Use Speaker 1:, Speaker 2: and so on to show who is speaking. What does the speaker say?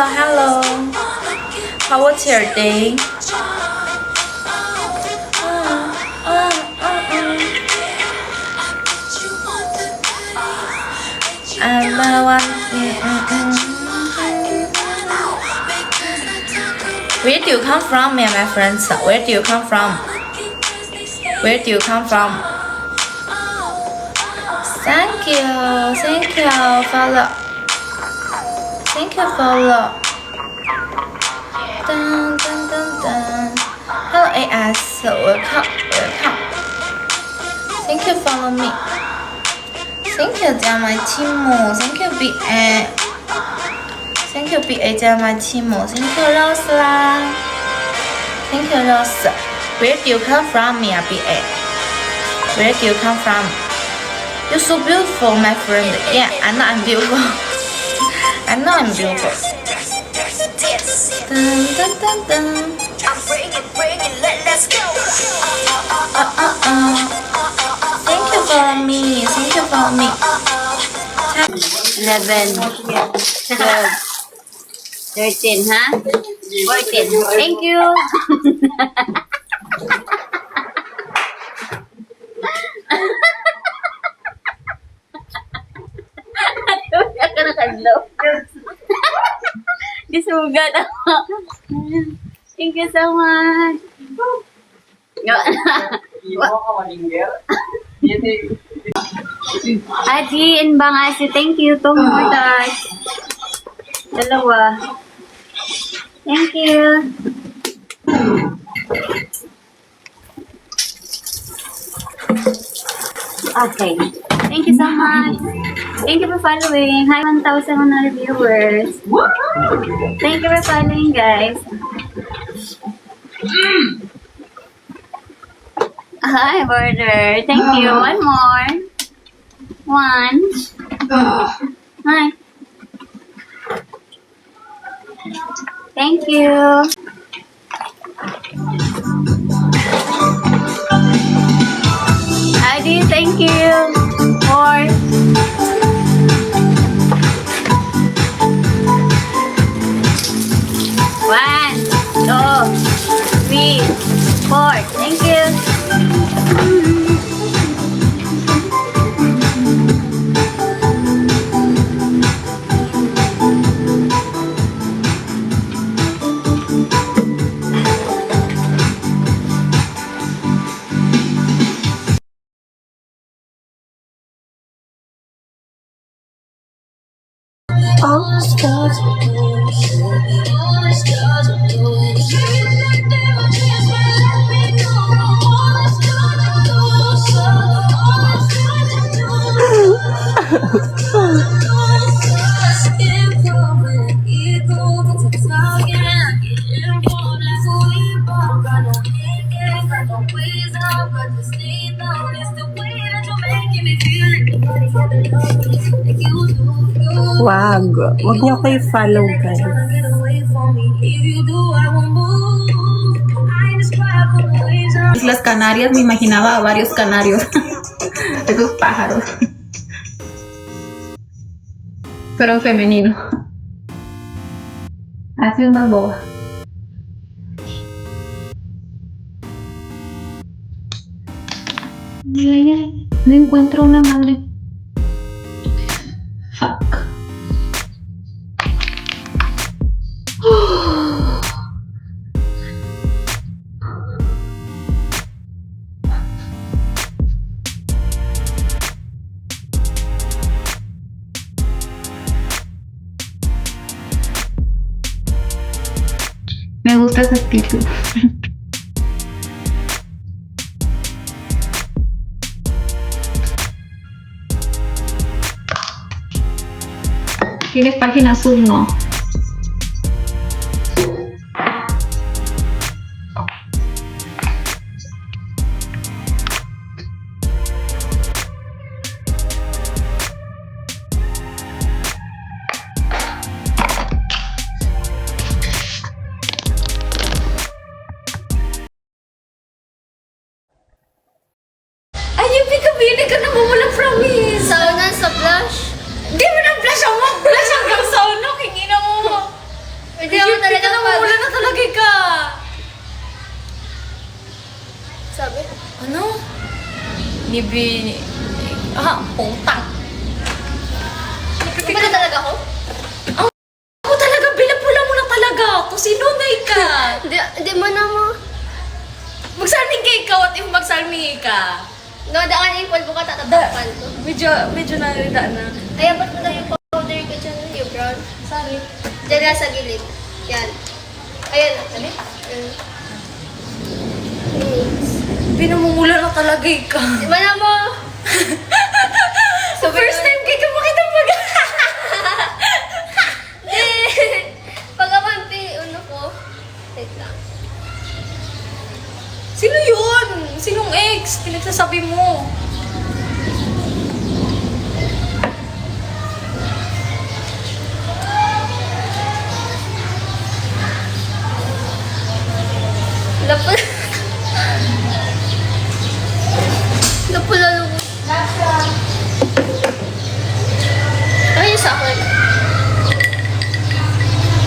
Speaker 1: hello. How was your day? I'm the one. Where do you come from, me and my friends? Where do you come from? Where do you come from? Thank you follow. Thank you follow. Dun, dun, dun, dun. Hello AS, welcome. Thank you follow me. Thank you 加埋친구. Thank you BA. Thank you BA 加埋친구. Thank you Rose 啦. Thank you Rose. Where do you come from, me BA? Where do you come from? You're so beautiful, my friend. Yeah, I know I'm beautiful. I know I'm beautiful. Dun, dun, dun, dun. Let's go. Thank you for me. Thank you for me.
Speaker 2: 11, 12, 13, ha? 14. Thank you. Tuya ka na kadlaw. Gisugat ako. Thank you so much. Adi and Bangasi, thank you. Two more times. Dalawa. Thank you. Okay. Thank you so much. Thank you for following. Hi, 1,100 viewers. Thank you for following, guys. Hi, border. Thank you. One more. One. Hi. Thank you. Adi, thank you. Four. One, two, three, four. Thank you.
Speaker 1: All the stars are blue. All the stars are blue. Baby, let them just let me know. All the stars are blue. So all the stars are blue. Keep going to talking. Getting warm like we both got no thinking, got no wisdom, but just need notice the way that you're making me feel like nobody ever loved me like you do.
Speaker 3: Wag niyo ko i-follow, guys.
Speaker 4: Islas Canarias, me imaginaba a varios canarios. Esos pájaros. Pero femenino. Así una boba. Ay, no encuentro una madre. Fuck. Me gusta ese estilo. ¿Tienes página azul? No.
Speaker 1: Ay, yung pika-bini ka na mawala promise.
Speaker 2: Sauna sa blush.
Speaker 1: Di mo na blush ang mag-blush hanggang sa unok. Hindi na binibini. Putang.
Speaker 2: Di ba na talaga ako?
Speaker 1: Ako talaga, binapula mo na talaga ako. Sinunay ka.
Speaker 2: Hindi mo na mo.
Speaker 1: Magsalming ka ikaw at yung magsalming ka.
Speaker 2: No, daan yung polvo ka, tatapakan ko.
Speaker 1: Medyo narida na.
Speaker 2: Ay, ba't mo na yung powder ko dyan, yung brown?
Speaker 1: Sorry.
Speaker 2: Diyan nga sa gilid. Yan. Ayan, sabi?
Speaker 1: Binamumula na talaga ikaw.
Speaker 2: Di ba na mo?
Speaker 1: So, first time kayo ka makita mag...
Speaker 2: Pagkakampi, ano ko? Wait lang.
Speaker 1: Sino yun? Sinong ex? Pinagsasabi mo.
Speaker 2: Lapul... Lapulalo ko. Ay, sa akin.